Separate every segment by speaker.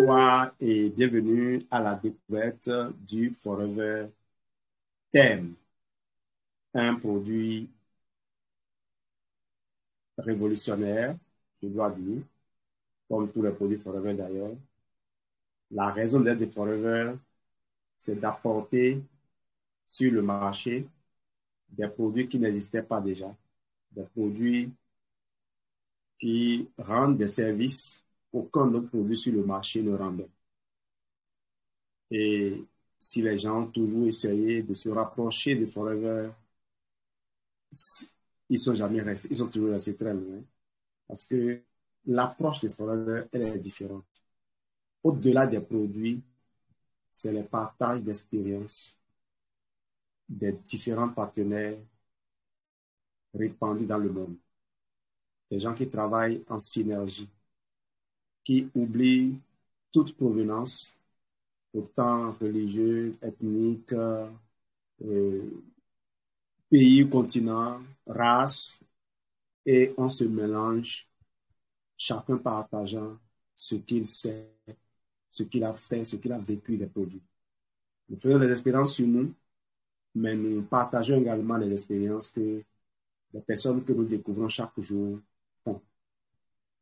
Speaker 1: Bonsoir et bienvenue à la découverte du Forever Thème, un produit révolutionnaire, je dois dire, comme tous les produits Forever d'ailleurs. La raison d'être de Forever, c'est d'apporter sur le marché des produits qui n'existaient pas déjà, des produits qui rendent des services qu'aucun autre produit sur le marché ne rendait. Et si les gens ont toujours essayé de se rapprocher de Forever, ils sont jamais restés, ils sont toujours restés très loin. Parce que l'approche de Forever, elle est différente. Au-delà des produits, c'est le partage d'expériences des différents partenaires répandus dans le monde. Des gens qui travaillent en synergie, qui oublient toute provenance, autant religieuse, ethnique, pays, continent, race, et on se mélange, chacun partageant ce qu'il sait, ce qu'il a fait, ce qu'il a vécu des produits. Nous faisons des expériences sur nous, mais nous partageons également les expériences que les personnes que nous découvrons chaque jour font.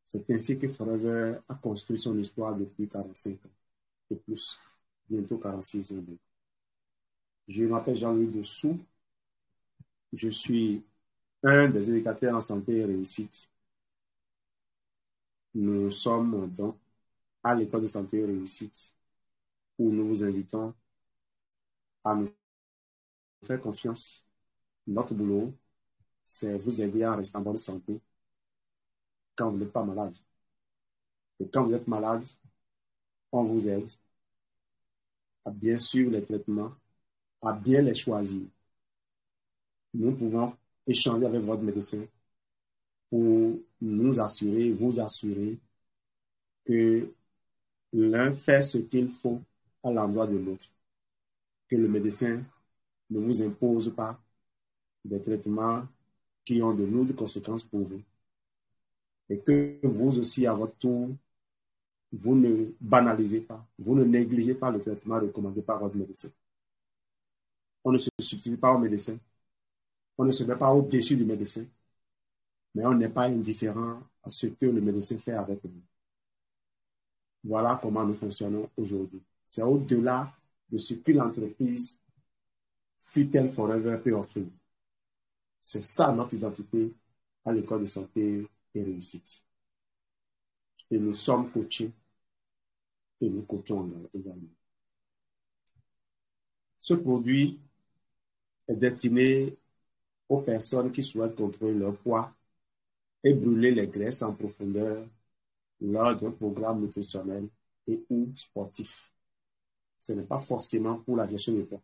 Speaker 1: C'est ainsi que Forever a construit son histoire depuis 45 ans et plus, bientôt 46 ans. Je m'appelle Jean-Louis Dessous. Je suis un des éducateurs en santé et réussite. Nous sommes donc à l'école de santé et réussite où nous vous invitons à nous faire confiance. Notre boulot, c'est vous aider à rester en bonne santé quand vous n'êtes pas malade. Et quand vous êtes malade, on vous aide à bien suivre les traitements, à bien les choisir. Nous pouvons échanger avec votre médecin pour nous assurer, vous assurer que l'un fait ce qu'il faut à l'endroit de l'autre, que le médecin ne vous impose pas des traitements qui ont de lourdes conséquences pour vous et que vous aussi, à votre tour, vous ne banalisez pas, vous ne négligez pas le traitement recommandé par votre médecin. On ne se substitue pas au médecin, on ne se met pas au-dessus du médecin, mais on n'est pas indifférent à ce que le médecin fait avec vous. Voilà comment nous fonctionnons aujourd'hui. C'est au-delà de ce que l'entreprise Fit-elle Forever peut offrir. C'est ça notre identité à l'école de santé et réussite. Et nous sommes coachés et nous coachons également. Ce produit est destiné aux personnes qui souhaitent contrôler leur poids et brûler les graisses en profondeur lors d'un programme nutritionnel et ou sportif. Ce n'est pas forcément pour la gestion du poids.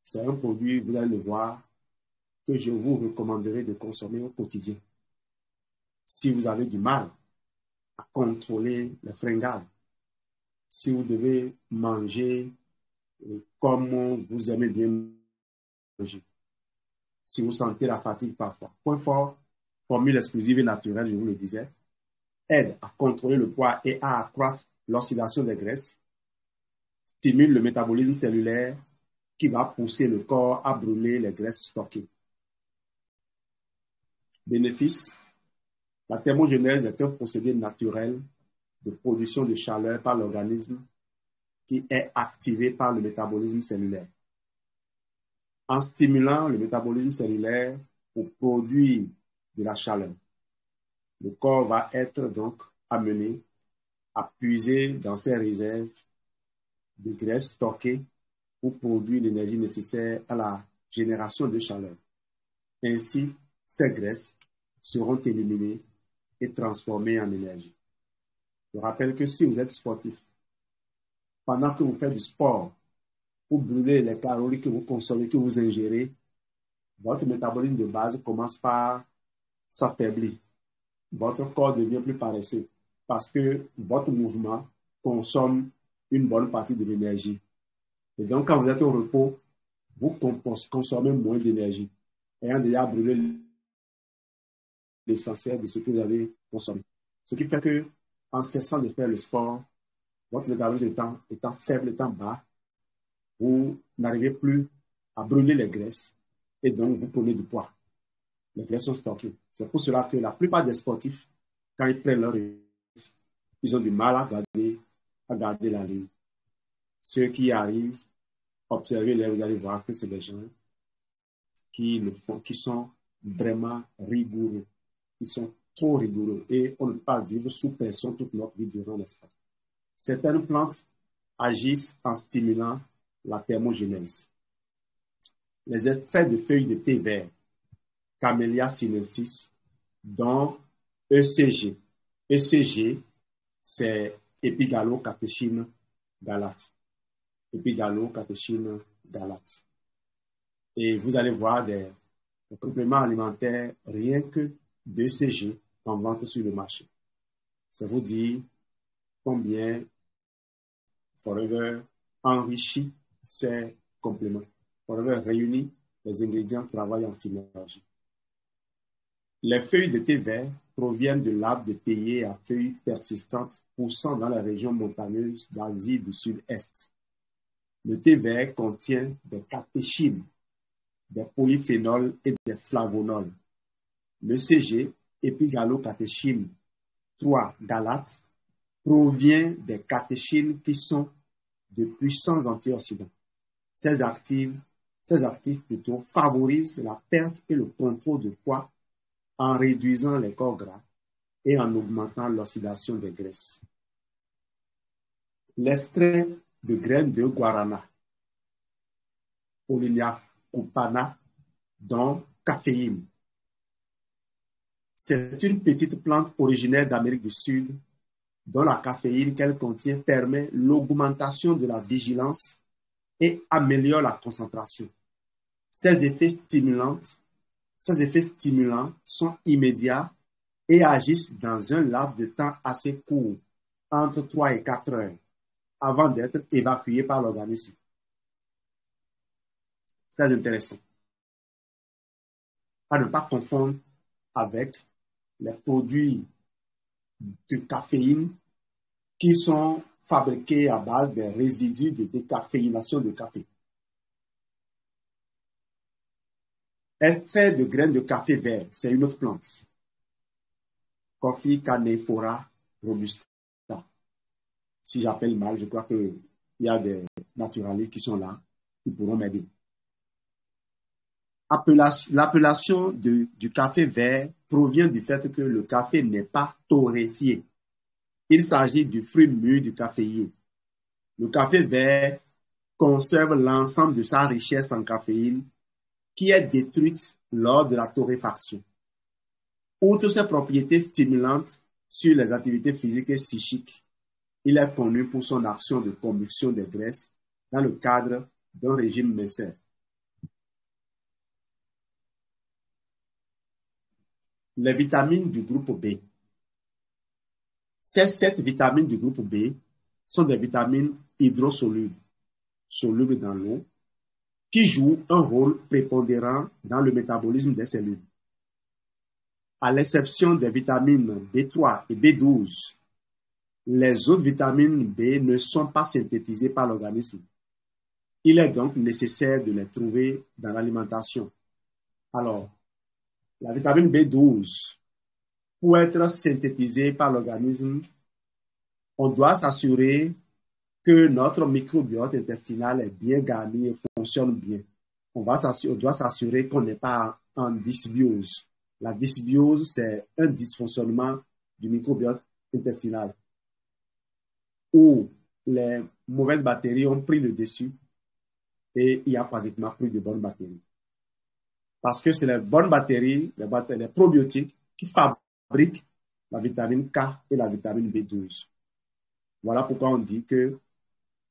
Speaker 1: C'est un produit, vous allez le voir, que je vous recommanderais de consommer au quotidien. Si vous avez du mal à contrôler les fringales, si vous devez manger comme vous aimez bien manger, si vous sentez la fatigue parfois. Point fort, formule exclusive et naturelle, je vous le disais, aide à contrôler le poids et à accroître l'oxydation des graisses, stimule le métabolisme cellulaire qui va pousser le corps à brûler les graisses stockées. Bénéfice, la thermogenèse est un procédé naturel de production de chaleur par l'organisme qui est activé par le métabolisme cellulaire. En stimulant le métabolisme cellulaire pour produire de la chaleur, le corps va être donc amené à puiser dans ses réserves de graisse stockées pour produire l'énergie nécessaire à la génération de chaleur. Ainsi, ces graisses seront éliminées et transformées en énergie. Je rappelle que si vous êtes sportif, pendant que vous faites du sport, pour brûler les calories que vous consommez, que vous ingérez, votre métabolisme de base commence par s'affaiblir. Votre corps devient plus paresseux parce que votre mouvement consomme une bonne partie de l'énergie. Et donc, quand vous êtes au repos, vous consommez moins d'énergie, ayant déjà brûlé l'essentiel de ce que vous avez consommé. Ce qui fait que, en cessant de faire le sport, votre métabolisme étant faible, étant bas, vous n'arrivez plus à brûler les graisses et donc vous prenez du poids. Les graisses sont stockées. C'est pour cela que la plupart des sportifs, quand ils prennent leur retraite, ils ont du mal à garder la ligne. Ceux qui arrivent, observez-les, vous allez voir que c'est des gens qui sont vraiment rigoureux. Ils sont trop rigoureux et on ne peut pas vivre sous pression toute notre vie durant l'espace. Certaines plantes agissent en stimulant la thermogénèse. Les extraits de feuilles de thé vert, Camellia sinensis, dont ECG. ECG, c'est épigallocatechin galate. Épigallocatechin galate. Et vous allez voir des compléments alimentaires rien que d'ECG en vente sur le marché. Ça vous dit combien Forever enrichit ces compléments. Forever réunit les ingrédients travaillent en synergie. Les feuilles de thé vert proviennent de l'arbre de théier à feuilles persistantes poussant dans la région montagneuse d'Asie du Sud-Est. Le thé vert contient des catéchines, des polyphénols et des flavonols. Le CG, épigallocatechin 3 galate, provient des catéchines qui sont de puissants antioxydants. Ces actifs favorisent la perte et le contrôle de poids en réduisant les corps gras et en augmentant l'oxydation des graisses. L'extrait de graines de guarana, Paullinia cupana, dont caféine. C'est une petite plante originaire d'Amérique du Sud dont la caféine qu'elle contient permet l'augmentation de la vigilance et améliore la concentration. Ces effets stimulants sont immédiats et agissent dans un laps de temps assez court, entre 3 et 4 heures, avant d'être évacués par l'organisme. Très intéressant. À ne pas confondre avec les produits de caféine qui sont fabriqués à base des résidus de décaféination de café. Extrait de graines de café vert, c'est une autre plante. Coffea canephora robusta. Si j'appelle mal, je crois qu'il y a des naturalistes qui sont là, qui pourront m'aider. L'appellation du café vert provient du fait que le café n'est pas torréfié. Il s'agit du fruit mûr du caféier. Le café vert conserve l'ensemble de sa richesse en caféine qui est détruite lors de la torréfaction. Outre ses propriétés stimulantes sur les activités physiques et psychiques, il est connu pour son action de combustion des graisses dans le cadre d'un régime minceur. Les vitamines du groupe B. Ces 7 vitamines du groupe B sont des vitamines hydrosolubles, solubles dans l'eau, qui jouent un rôle prépondérant dans le métabolisme des cellules. À l'exception des vitamines B3 et B12, les autres vitamines B ne sont pas synthétisées par l'organisme. Il est donc nécessaire de les trouver dans l'alimentation. Alors, la vitamine B12, pour être synthétisée par l'organisme, on doit s'assurer que notre microbiote intestinal est bien garni et fonctionne bien. On doit s'assurer qu'on n'est pas en dysbiose. La dysbiose, c'est un dysfonctionnement du microbiote intestinal où les mauvaises bactéries ont pris le dessus et il n'y a pratiquement plus de bonnes bactéries. Parce que c'est les bonnes bactéries, les probiotiques, qui fabriquent la vitamine K et la vitamine B12. Voilà pourquoi on dit que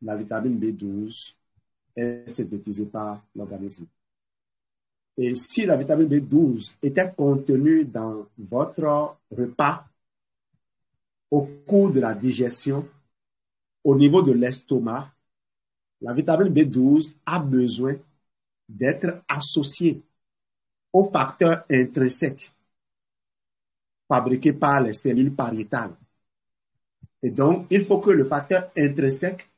Speaker 1: la vitamine B12 est synthétisée par l'organisme. Et si la vitamine B12 était contenue dans votre repas au cours de la digestion, au niveau de l'estomac, la vitamine B12 a besoin d'être associée aux facteurs intrinsèques fabriqués par les cellules pariétales. Et donc, il faut que le facteur intrinsèque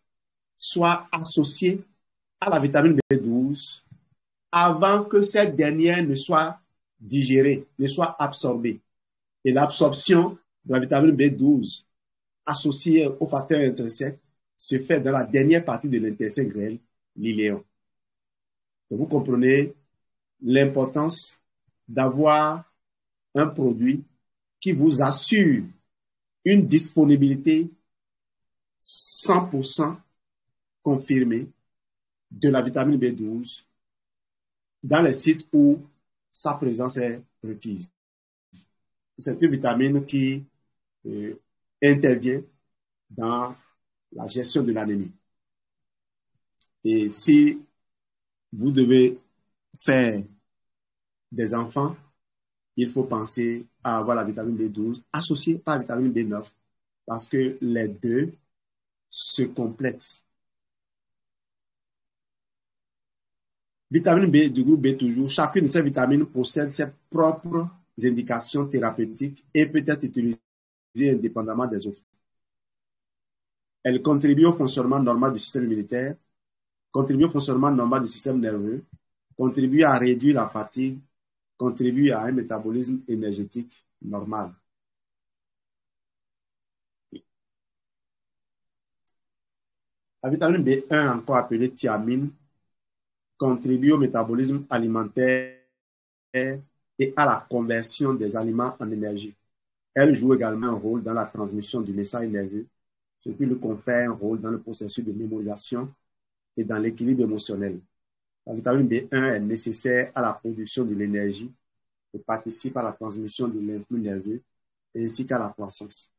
Speaker 1: soit associé à la vitamine B12 avant que cette dernière ne soit digérée, ne soit absorbée. Et l'absorption de la vitamine B12 associée au facteur intrinsèque se fait dans la dernière partie de l'intestin grêle, l'iléon. Vous comprenez l'importance d'avoir un produit qui vous assure une disponibilité 100% confirmée de la vitamine B12 dans les sites où sa présence est requise. C'est une vitamine qui intervient dans la gestion de l'anémie. Et si vous devez faire des enfants, il faut penser à avoir la vitamine B12 associée à la vitamine B9 parce que les deux se complètent. Vitamine B du groupe B toujours, chacune de ces vitamines possède ses propres indications thérapeutiques et peut être utilisée indépendamment des autres. Elle contribue au fonctionnement normal du système immunitaire, contribue au fonctionnement normal du système nerveux, contribue à réduire la fatigue, contribue à un métabolisme énergétique normal. La vitamine B1, encore appelée thiamine, contribue au métabolisme alimentaire et à la conversion des aliments en énergie. Elle joue également un rôle dans la transmission du message nerveux, ce qui lui confère un rôle dans le processus de mémorisation et dans l'équilibre émotionnel. La vitamine B1 est nécessaire à la production de l'énergie et participe à la transmission de l'influx nerveux ainsi qu'à la croissance.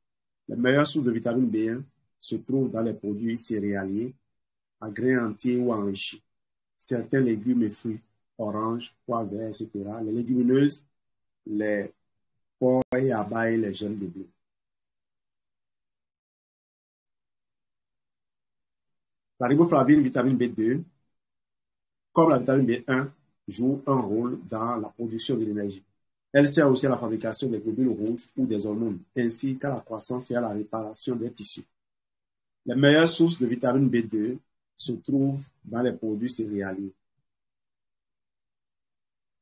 Speaker 1: Les meilleures sources de vitamine B1 se trouvent dans les produits céréaliers, à grains entiers ou enrichis, certains légumes et fruits, oranges, pois verts, etc., les légumineuses, les pois et abats et les germes de blé. La riboflavine, vitamine B2, comme la vitamine B1, joue un rôle dans la production de l'énergie. Elle sert aussi à la fabrication des globules rouges ou des hormones, ainsi qu'à la croissance et à la réparation des tissus. Les meilleures sources de vitamine B2 se trouvent dans les produits céréaliers.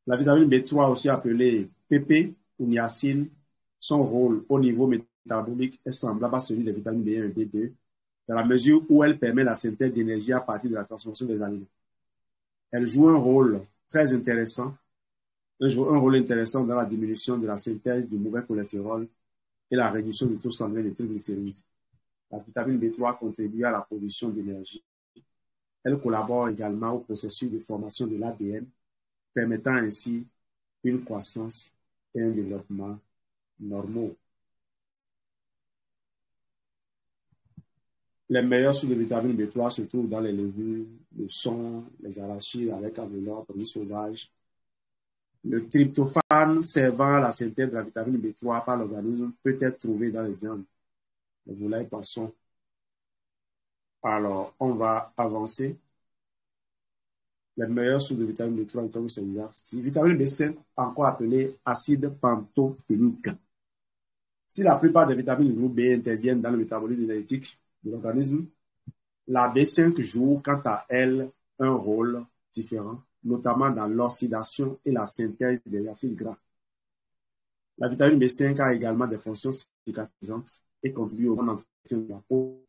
Speaker 1: La vitamine B3, aussi appelée PP ou niacine, son rôle au niveau métabolique est semblable à celui des vitamines B1 et B2, dans la mesure où elle permet la synthèse d'énergie à partir de la transformation des aliments. Elle joue un rôle très intéressant, un rôle intéressant dans la diminution de la synthèse du mauvais cholestérol et la réduction du taux sanguin de triglycérides. La vitamine B3 contribue à la production d'énergie. Elle collabore également au processus de formation de l'ADN, permettant ainsi une croissance et un développement normaux. Les meilleures sources de vitamine B3 se trouvent dans les légumes, le son, les arachides avec enveloppe, riz sauvage. Le tryptophane servant à la synthèse de la vitamine B3 par l'organisme peut être trouvé dans les viandes, les volailles, poissons. Alors, on va avancer. Les meilleures sources de vitamine B3, comme c'est déjà dit. Vitamine B5, encore appelée acide pantothénique. Si la plupart des vitamines du groupe B interviennent dans le métabolisme énergétique de l'organisme, la B5 joue quant à elle un rôle différent, notamment dans l'oxydation et la synthèse des acides gras. La vitamine B5 a également des fonctions cicatrisantes et contribue au bon entretien de la peau.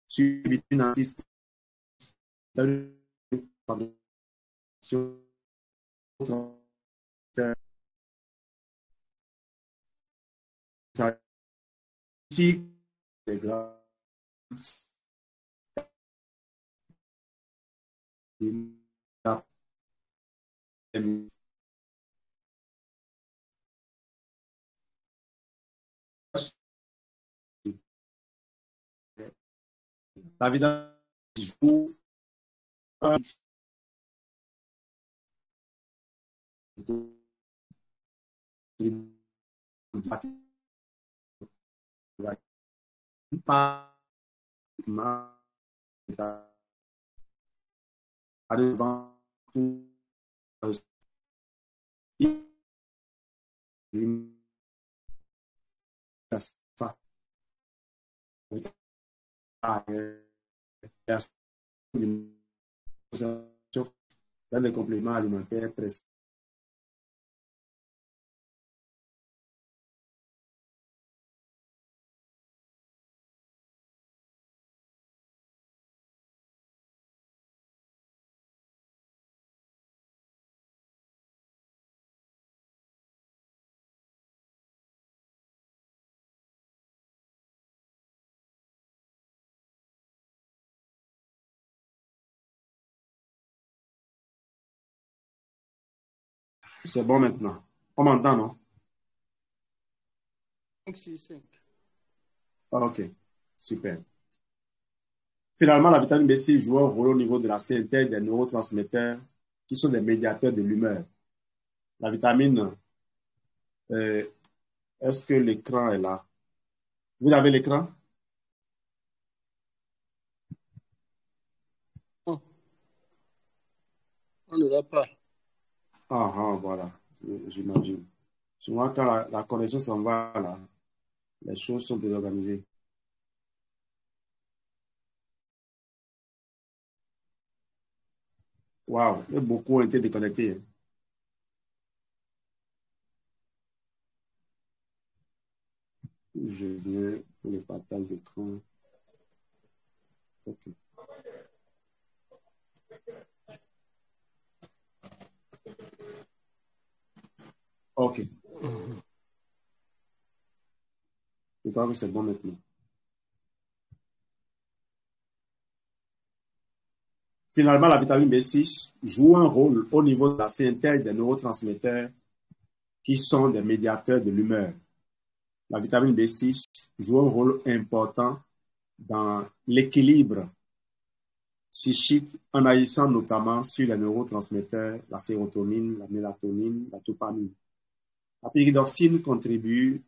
Speaker 1: Suivi d'une artiste, des gras la vitamine joue un pas dans des compléments alimentaires presque. C'est bon maintenant. On m'entend, non?
Speaker 2: 5.
Speaker 1: Ok, super. Finalement, la vitamine B6 joue un rôle au niveau de la synthèse des neurotransmetteurs qui sont des médiateurs de l'humeur. La vitamine, est-ce que l'écran est là? Vous avez l'écran?
Speaker 2: Oh, on ne l'a pas.
Speaker 1: Ah, ah, voilà, j'imagine. Souvent, quand la connexion s'en va là, les choses sont désorganisées. Waouh, et beaucoup ont été déconnectés, hein. Je viens pour le partage d'écran. Ok. Ok, je crois que c'est bon maintenant. Finalement, la vitamine B6 joue un rôle au niveau de la synthèse des neurotransmetteurs qui sont des médiateurs de l'humeur. La vitamine B6 joue un rôle important dans l'équilibre psychique en agissant notamment sur les neurotransmetteurs, la sérotonine, la mélatonine, la dopamine. La pyridoxine contribue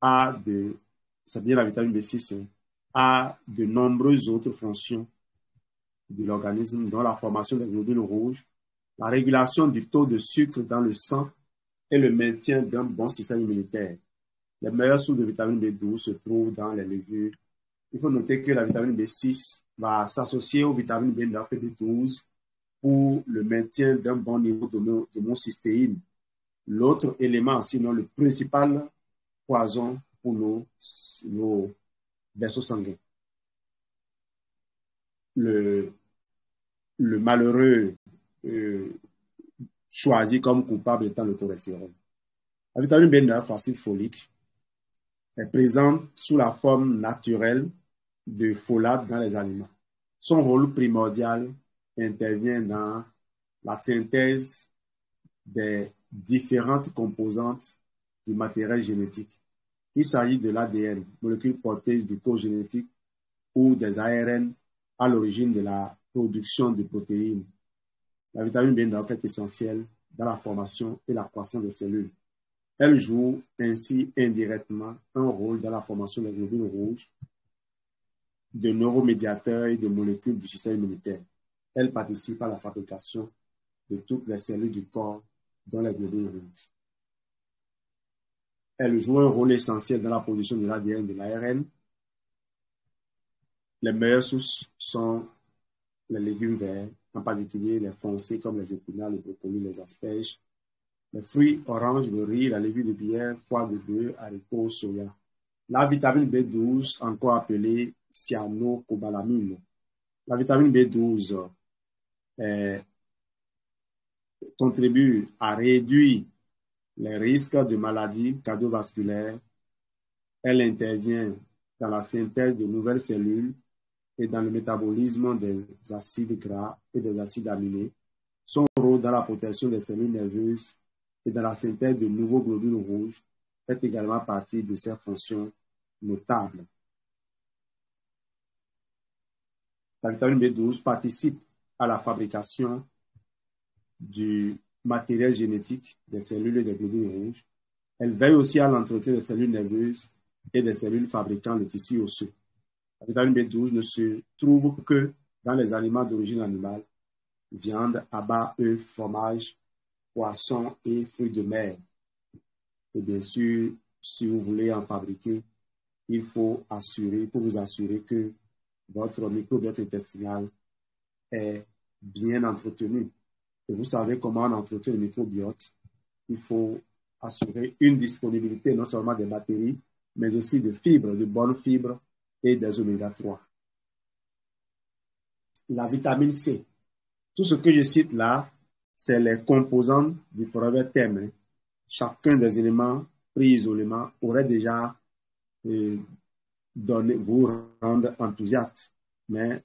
Speaker 1: c'est bien la vitamine B6, hein, à de nombreuses autres fonctions de l'organisme, dont la formation des globules rouges, la régulation du taux de sucre dans le sang et le maintien d'un bon système immunitaire. Les meilleures sources de vitamine B12 se trouvent dans les levures. Il faut noter que la vitamine B6 va s'associer aux vitamines B9 et B12 pour le maintien d'un bon niveau d'homocystéine. L'autre élément, sinon le principal poison pour nos vaisseaux sanguins. Le malheureux choisi comme coupable étant le cholestérol. La vitamine B9, acide folique, est présente sous la forme naturelle de folate dans les aliments. Son rôle primordial intervient dans la synthèse des différentes composantes du matériel génétique. Il s'agit de l'ADN, molécule porteuse du code génétique, ou des ARN à l'origine de la production de protéines. La vitamine B9 est essentielle dans la formation et la croissance des cellules. Elle joue ainsi indirectement un rôle dans la formation des globules rouges, de neuromédiateurs et de molécules du système immunitaire. Elle participe à la fabrication de toutes les cellules du corps, dont les globules rouges. Elle joue un rôle essentiel dans la production de l'ADN et de l'ARN. Les meilleures sources sont les légumes verts, en particulier les foncés comme les épinards, le brocoli, les asperges, les fruits oranges, le riz, la levure de bière, foie de bœuf, haricots, soya. La vitamine B12, encore appelée cyanocobalamine. La vitamine B12 contribue à réduire les risques de maladies cardiovasculaires. Elle intervient dans la synthèse de nouvelles cellules et dans le métabolisme des acides gras et des acides aminés. Son rôle dans la protection des cellules nerveuses et dans la synthèse de nouveaux globules rouges fait également partie de ses fonctions notables. La vitamine B12 participe à la fabrication du matériel génétique des cellules et des globules rouges. Elle veille aussi à l'entretien des cellules nerveuses et des cellules fabriquant le tissu osseux. La vitamine B12 ne se trouve que dans les aliments d'origine animale, viande, abats, œufs, fromage, poissons et fruits de mer. Et bien sûr, si vous voulez en fabriquer, il faut vous assurer que votre microbiote intestinal est bien entretenu. Et vous savez comment on entretient le microbiote. Il faut assurer une disponibilité non seulement des bactéries, mais aussi de fibres, de bonnes fibres et des oméga 3. La vitamine C. Tout ce que je cite là, c'est les composants du Forever Thème. Chacun des éléments pris isolément aurait déjà vous rendre enthousiaste. Mais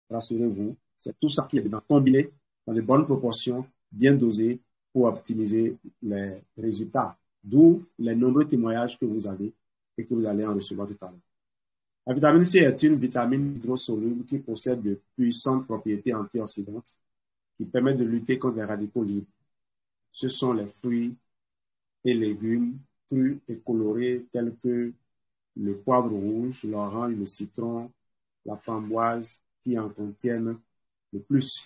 Speaker 1: rassurez-vous, c'est tout ça qui est dedans, combiné dans de bonnes proportions, bien dosé pour optimiser les résultats. D'où les nombreux témoignages que vous avez et que vous allez en recevoir tout à l'heure. La vitamine C est une vitamine hydrosoluble qui possède de puissantes propriétés antioxydantes qui permettent de lutter contre les radicaux libres. Ce sont les fruits et légumes crus et colorés tels que le poivre rouge, l'orange, le citron, la framboise qui en contiennent le plus.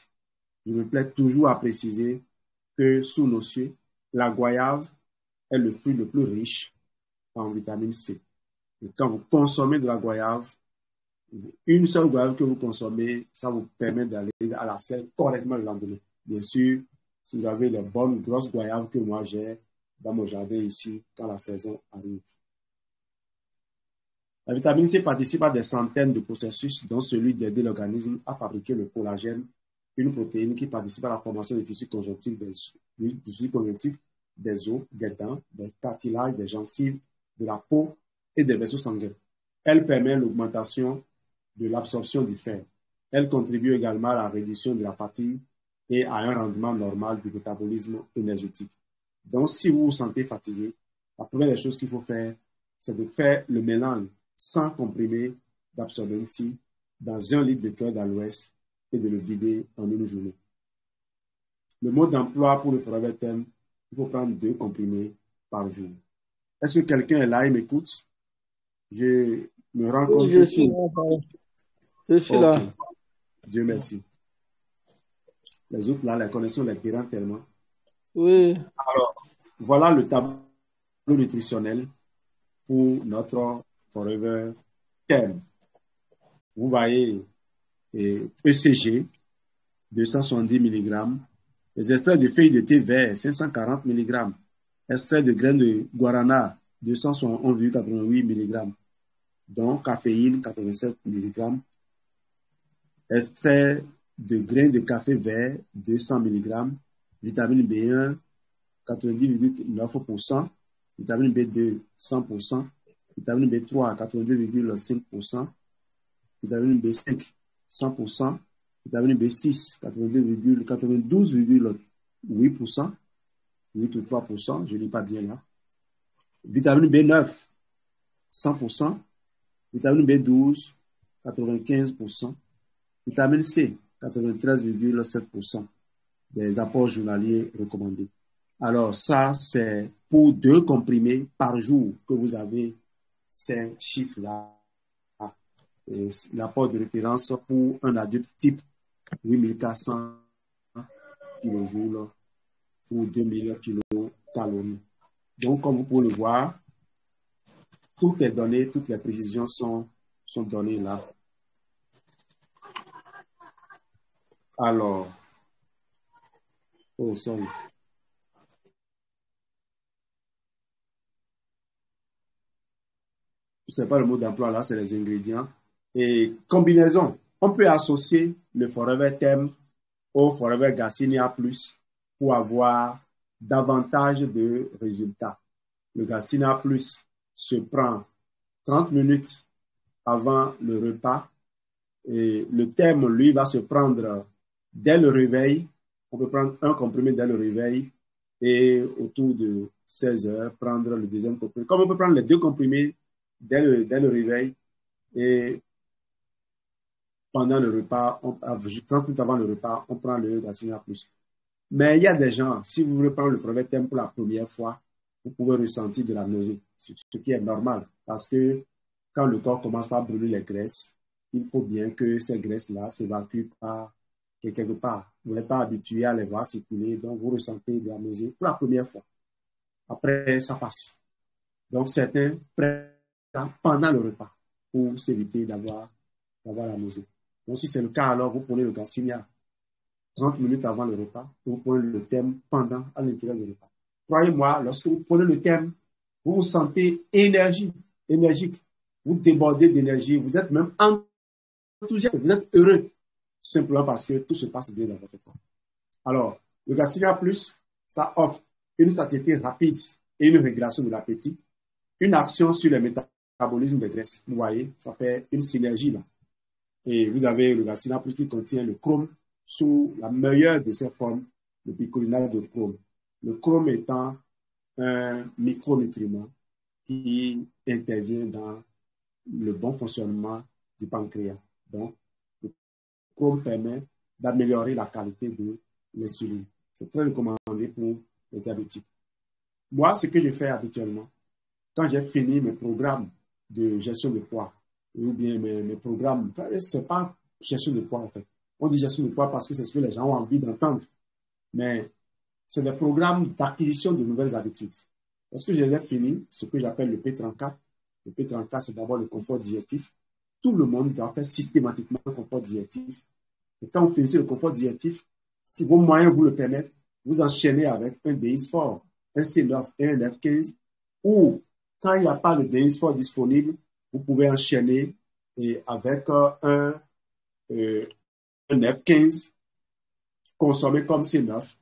Speaker 1: Je me plais toujours à préciser que sous nos cieux, la goyave est le fruit le plus riche en vitamine C. Et quand vous consommez de la goyave, une seule goyave que vous consommez, ça vous permet d'aller à la selle correctement le lendemain. Bien sûr, si vous avez les bonnes grosses goyaves que moi j'ai dans mon jardin ici quand la saison arrive. La vitamine C participe à des centaines de processus, dont celui d'aider l'organisme à fabriquer le collagène, une protéine qui participe à la formation des tissus conjonctifs des os, des dents, des cartilages, des gencives, de la peau et des vaisseaux sanguins. Elle permet l'augmentation de l'absorption du fer. Elle contribue également à la réduction de la fatigue et à un rendement normal du métabolisme énergétique. Donc, si vous vous sentez fatigué, la première des choses qu'il faut faire, c'est de faire le mélange 100 comprimés d'absorbent C dans 1 litre de cœur d'aloès et de le vider en une journée. Le mode d'emploi pour le Forever Thème, il faut prendre 2 comprimés par jour. Est-ce que quelqu'un est là et m'écoute? Je me rends compte
Speaker 2: que... Je suis là.
Speaker 1: Dieu merci. Les autres là, les connexions les dérangent tellement.
Speaker 2: Oui.
Speaker 1: Alors, voilà le tableau nutritionnel pour notre Forever Thème. Vous voyez ECG, 270 mg, les extraits de feuilles de thé vert, 540 mg, extraits de graines de guarana, 271,88 mg, donc caféine, 87 mg, extrait de graines de café vert, 200 mg, vitamine B1, 90,9%, vitamine B2, 100%, vitamine B3, 82,5%, vitamine B5, 100%, vitamine B6, 92,8%, 8 ou 3%, je ne lis pas bien là. Vitamine B9, 100%, vitamine B12, 95%, vitamine C, 93,7% des apports journaliers recommandés. Alors ça, c'est pour 2 comprimés par jour que vous avez ces chiffres-là. L'apport de référence pour un adulte type 8400 kJ pour 2000 kcal. Donc, comme vous pouvez le voir, tout est donné, toutes les précisions sont données là. Alors, sorry. Ce n'est pas le mot d'emploi là, c'est les ingrédients. Et combinaison, on peut associer le Forever Thème au Forever Garcinia Plus pour avoir davantage de résultats. Le Garcinia Plus se prend 30 minutes avant le repas et le thème, lui, va se prendre dès le réveil. On peut prendre un comprimé dès le réveil et autour de 16 heures, prendre le deuxième comprimé. Comme on peut prendre les 2 comprimés dès le réveil et pendant le repas, 30 minutes avant le repas, on prend le Garcinia Plus. Mais il y a des gens, si vous voulez prendre le Forever Thème pour la première fois, vous pouvez ressentir de la nausée, ce qui est normal parce que quand le corps commence par brûler les graisses, il faut bien que ces graisses-là s'évacuent par quelque part. Vous n'êtes pas habitué à les voir circuler, donc vous ressentez de la nausée pour la première fois. Après, ça passe. Donc, certains prennent pendant le repas pour s'éviter d'avoir la nausée. Donc, si c'est le cas, alors vous prenez le Garcinia 30 minutes avant le repas, vous prenez le thème pendant, à l'intérieur du repas. Croyez-moi, lorsque vous prenez le thème, vous vous sentez énergique, vous débordez d'énergie, vous êtes même enthousiaste, vous êtes heureux, simplement parce que tout se passe bien dans votre corps. Alors, le Garcinia Plus, ça offre une satiété rapide et une régulation de l'appétit, une action sur le métabolisme des graisses. Vous voyez, ça fait une synergie là. Et vous avez le Garcinia Plus qui contient le chrome sous la meilleure de ses formes, le picolinate de chrome. Le chrome étant un micronutriment qui intervient dans le bon fonctionnement du pancréas. Donc, le chrome permet d'améliorer la qualité de l'insuline. C'est très recommandé pour les diabétiques. Moi, ce que je fais habituellement, quand j'ai fini mes programmes de gestion de poids, ou bien mes programmes, c'est pas gestion de poids en fait. On dit gestion de poids parce que c'est ce que les gens ont envie d'entendre. Mais c'est des programmes d'acquisition de nouvelles habitudes. Lorsque je les ai finis, ce que j'appelle le P34, le P34, c'est d'abord le confort digestif. Tout le monde doit faire systématiquement le confort digestif. Et quand vous finissez le confort digestif, si vos moyens vous le permettent, vous enchaînez avec un DX fort, un C9 et un F15, ou quand il n'y a pas de DX fort disponible, vous pouvez enchaîner avec un F15 consommé comme C9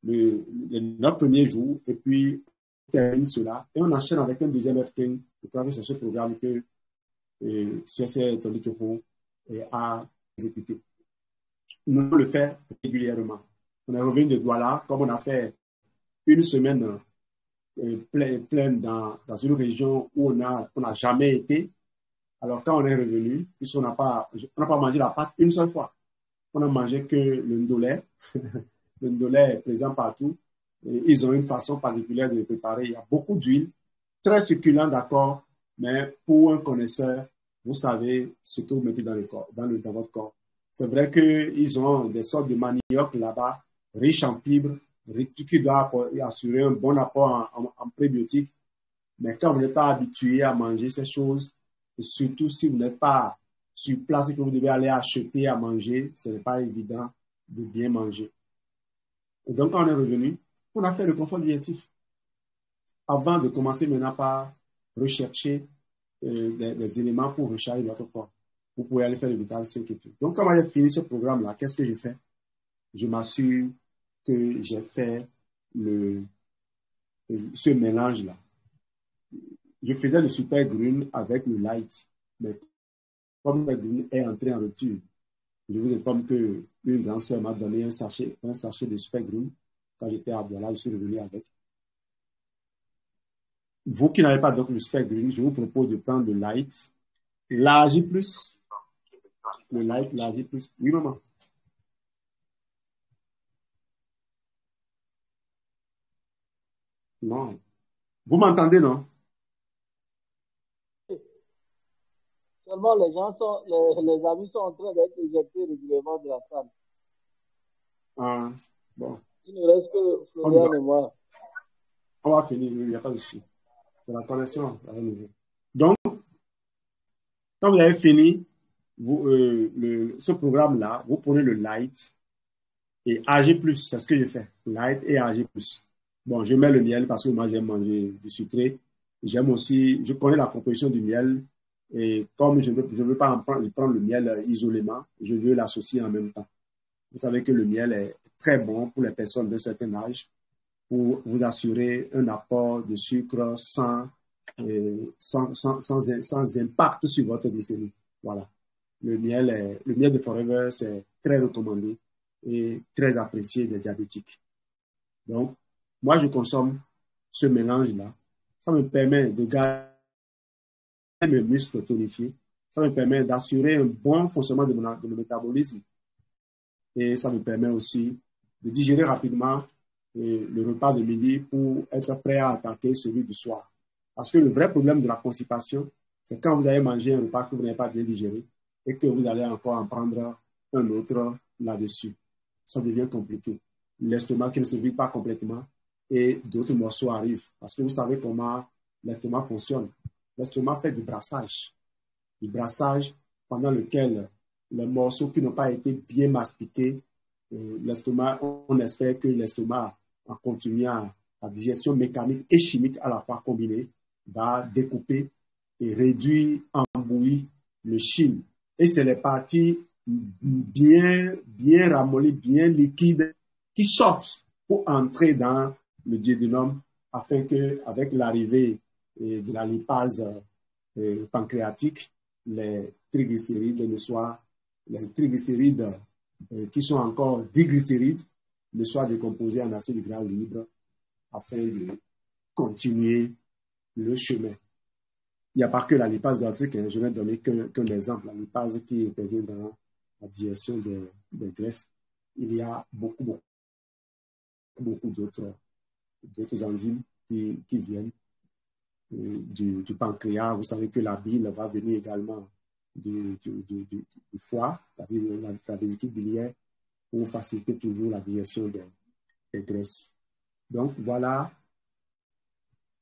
Speaker 1: les 9 premiers jours, et puis on termine cela, et on enchaîne avec un deuxième F15. Je crois que c'est ce programme que CSR Tolitoro a exécuté. Nous le faire régulièrement. On est revenu de Douala, comme on a fait une semaine pleine dans une région où on n'a jamais été. Alors quand on est revenu, puisqu'on n'a pas mangé la pâte une seule fois, on a mangé que le ndolé. Le ndolé est présent partout. Et ils ont une façon particulière de le préparer. Il y a beaucoup d'huile, très succulent, d'accord, mais pour un connaisseur, vous savez ce que vous mettez dans le corps, dans votre corps. C'est vrai qu'ils ont des sortes de manioc là-bas, riches en fibres, qui doivent assurer un bon apport en prébiotiques. Mais quand vous n'êtes pas habitué à manger ces choses, et surtout si vous n'êtes pas sur place et que vous devez aller acheter à manger, ce n'est pas évident de bien manger. Et donc, quand on est revenu, on a fait le confort digestif. Avant de commencer maintenant par rechercher des éléments pour recharger notre corps. Vous pouvez aller faire le Vital 5 et tout. Donc, quand j'ai fini ce programme-là, qu'est-ce que j'ai fait? Je m'assure que j'ai fait ce mélange-là. Je faisais le super green avec le light. Mais comme le green est entré en rupture, je vous informe qu'une grande sœur m'a donné un sachet de super green. Quand j'étais à Douala, je suis revenu avec. Vous qui n'avez pas donc le super green, je vous propose de prendre le light, l'AJ+, le light, l'AJ+. Oui, maman. Non. Vous m'entendez, non?
Speaker 2: Seulement, les amis sont en train d'être éjectés régulièrement de la salle.
Speaker 1: Ah, bon.
Speaker 2: Il ne reste que Florian et moi.
Speaker 1: On va finir, il n'y a pas de souci. C'est la connexion. Donc, quand vous avez fini ce programme-là, vous prenez le light et AG+, c'est ce que je fais. Light et AG+. Bon, je mets le miel parce que moi, j'aime manger du sucré. J'aime aussi, je connais la composition du miel. Et comme je ne veux pas prendre le miel isolément, je veux l'associer en même temps. Vous savez que le miel est très bon pour les personnes d'un certain âge pour vous assurer un apport de sucre sans impact sur votre glycémie. Voilà. Le miel de Forever, c'est très recommandé et très apprécié des diabétiques. Donc, moi, je consomme ce mélange-là. Ça me permet de garder mes muscles tonifiés. Ça me permet d'assurer un bon fonctionnement de mon métabolisme. Et ça me permet aussi de digérer rapidement le repas de midi pour être prêt à attaquer celui du soir. Parce que le vrai problème de la constipation, c'est quand vous allez manger un repas que vous n'avez pas bien digéré et que vous allez encore en prendre un autre là-dessus. Ça devient compliqué. L'estomac qui ne se vide pas complètement et d'autres morceaux arrivent. Parce que vous savez comment l'estomac fonctionne. l'estomac fait du brassage pendant lequel les morceaux qui n'ont pas été bien mastiqués, l'estomac, on espère que l'estomac, en continuant la digestion mécanique et chimique à la fois combinée, va découper et réduire en bouillie le chyme. Et c'est les parties bien ramollies, bien liquides, qui sortent pour entrer dans le duodénum afin que, avec l'arrivée de la lipase pancréatique, les triglycérides qui sont encore diglycérides ne soient décomposés en acide gras libre afin de continuer le chemin. Il n'y a pas que la lipase gastrique, je vais donner qu'un exemple, la lipase qui intervient dans la digestion des graisses. Il y a beaucoup d'autres enzymes qui viennent du pancréas. Vous savez que la bile va venir également du foie, la vésicule biliaire, pour faciliter toujours la digestion des graisses. Donc, voilà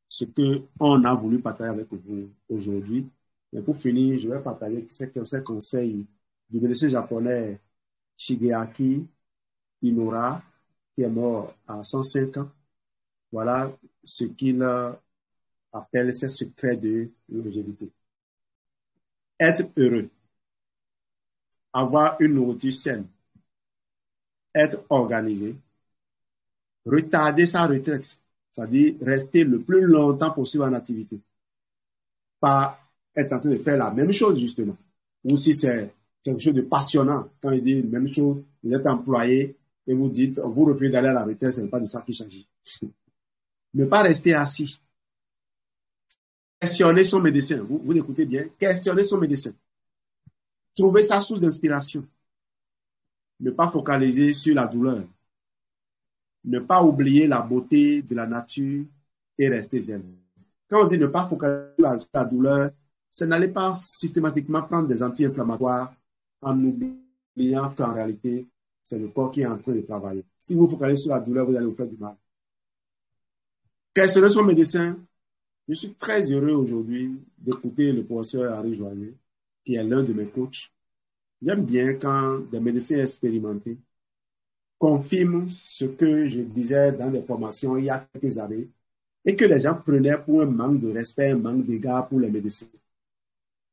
Speaker 1: ce qu'on a voulu partager avec vous aujourd'hui. Mais pour finir, je vais partager ces conseils du médecin japonais Shigeaki Inura, qui est mort à 105 ans. Voilà ce qu'il appelle ses secrets de longévité. Être heureux, avoir une nourriture saine, être organisé, retarder sa retraite, c'est-à-dire rester le plus longtemps possible en activité, pas être en train de faire la même chose justement. Ou si c'est quelque chose de passionnant, quand il dit la même chose, vous êtes employé et vous dites, vous refusez d'aller à la retraite, ce n'est pas de ça qu'il s'agit. Ne pas rester assis. Questionner son médecin. Vous écoutez bien. Questionner son médecin. Trouver sa source d'inspiration. Ne pas focaliser sur la douleur. Ne pas oublier la beauté de la nature et rester zen. Quand on dit ne pas focaliser sur la douleur, c'est n'aller pas systématiquement prendre des anti-inflammatoires en oubliant qu'en réalité, c'est le corps qui est en train de travailler. Si vous focalisez sur la douleur, vous allez vous faire du mal. Questionner son médecin. Je suis très heureux aujourd'hui d'écouter le professeur Henri Joyeux, qui est l'un de mes coachs. J'aime bien quand des médecins expérimentés confirment ce que je disais dans des formations il y a quelques années et que les gens prenaient pour un manque de respect, un manque d'égard pour les médecins.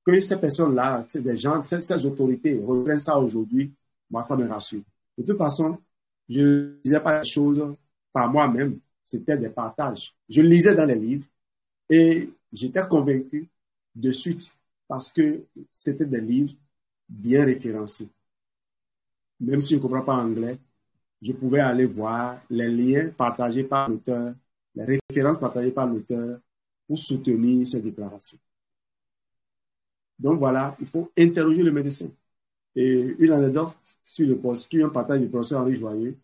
Speaker 1: Que ces personnes-là, des gens, ces autorités reprennent ça aujourd'hui, moi ça me rassure. De toute façon, je ne disais pas les choses par moi-même, c'était des partages. Je lisais dans les livres. Et j'étais convaincu de suite parce que c'était des livres bien référencés. Même si je ne comprends pas anglais, je pouvais aller voir les liens partagés par l'auteur, les références partagées par l'auteur pour soutenir ces déclarations. Donc voilà, il faut interroger le médecin. Et une anecdote sur un partage du professeur Henri Joyeux,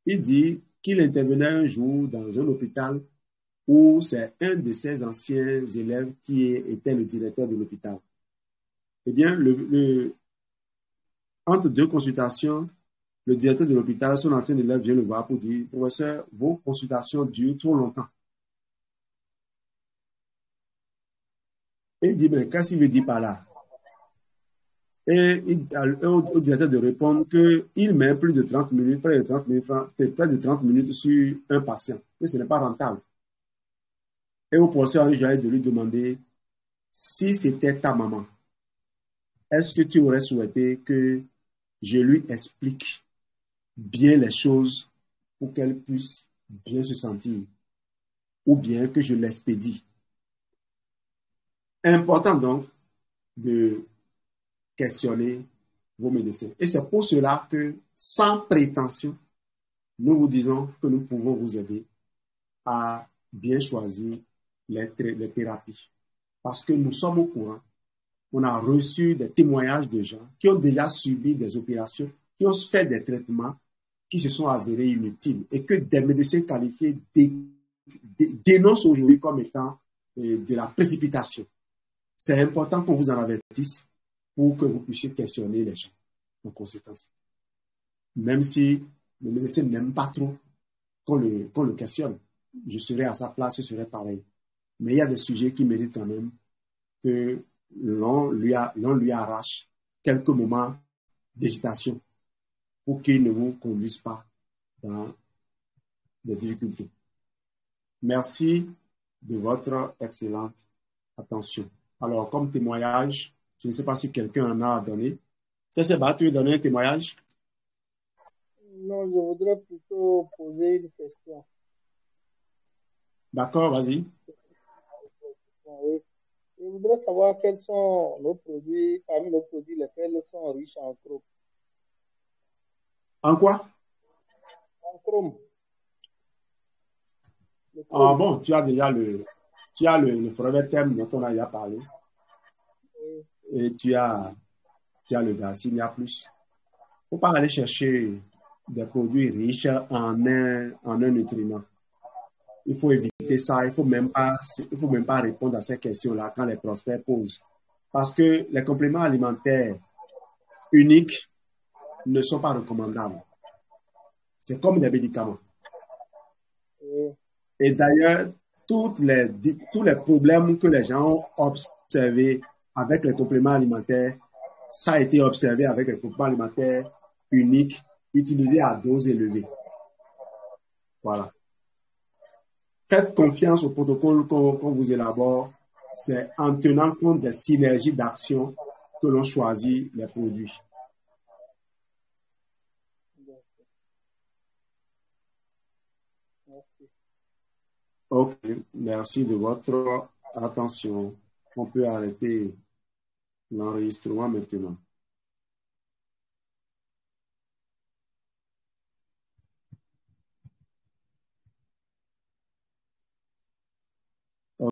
Speaker 1: il dit qu'il intervenait un jour dans un hôpital où c'est un de ses anciens élèves qui était le directeur de l'hôpital. Eh bien, entre deux consultations, le directeur de l'hôpital, son ancien élève vient le voir pour dire, professeur, vos consultations durent trop longtemps. Et il dit, mais qu'est-ce qu'il veut dire par là? Et au directeur de répondre qu'il met plus de 30 minutes, près de 30 minutes sur un patient, que ce n'est pas rentable. Et au professeur Henri Joyeux de lui demander, si c'était ta maman, est-ce que tu aurais souhaité que je lui explique bien les choses pour qu'elle puisse bien se sentir, ou bien que je l'expédie? Important donc de questionner vos médecins. Et c'est pour cela que, sans prétention, nous vous disons que nous pouvons vous aider à bien choisir les thérapies. Parce que nous sommes au courant. On a reçu des témoignages de gens qui ont déjà subi des opérations, qui ont fait des traitements qui se sont avérés inutiles et que des médecins qualifiés dénoncent aujourd'hui comme étant de la précipitation. C'est important qu'on vous en avertisse pour que vous puissiez questionner les gens en conséquence. Même si le médecin n'aime pas trop qu'on le questionne, je serais à sa place, ce serait pareil. Mais il y a des sujets qui méritent quand même que l'on lui arrache quelques moments d'hésitation pour qu'il ne vous conduise pas dans des difficultés. Merci de votre excellente attention. Alors, comme témoignage, je ne sais pas si quelqu'un en a à donner. Seba, tu veux donner un témoignage?
Speaker 2: Non, je voudrais plutôt poser une question.
Speaker 1: D'accord, vas-y.
Speaker 2: Oui. Je voudrais savoir quels sont nos produits, parmi nos produits, lesquels sont riches en chrome.
Speaker 1: En quoi?
Speaker 2: En chrome.
Speaker 1: Ah bon, tu as déjà le Forever Thème dont on a déjà parlé.
Speaker 2: Oui.
Speaker 1: Et tu as le gaz, il y a plus. Il ne faut pas aller chercher des produits riches en un nutriment. Il faut éviter ça. Il ne faut même pas répondre à ces questions-là quand les prospects posent. Parce que les compléments alimentaires uniques ne sont pas recommandables. C'est comme des médicaments.
Speaker 2: Oui.
Speaker 1: Et d'ailleurs, tous les problèmes que les gens ont observés avec les compléments alimentaires, ça a été observé avec les compléments alimentaires uniques utilisés à dose élevée. Voilà. Faites confiance au protocole qu'on vous élabore. C'est en tenant compte des synergies d'action que l'on choisit les produits.
Speaker 2: Merci.
Speaker 1: Ok, merci de votre attention. On peut arrêter l'enregistrement maintenant.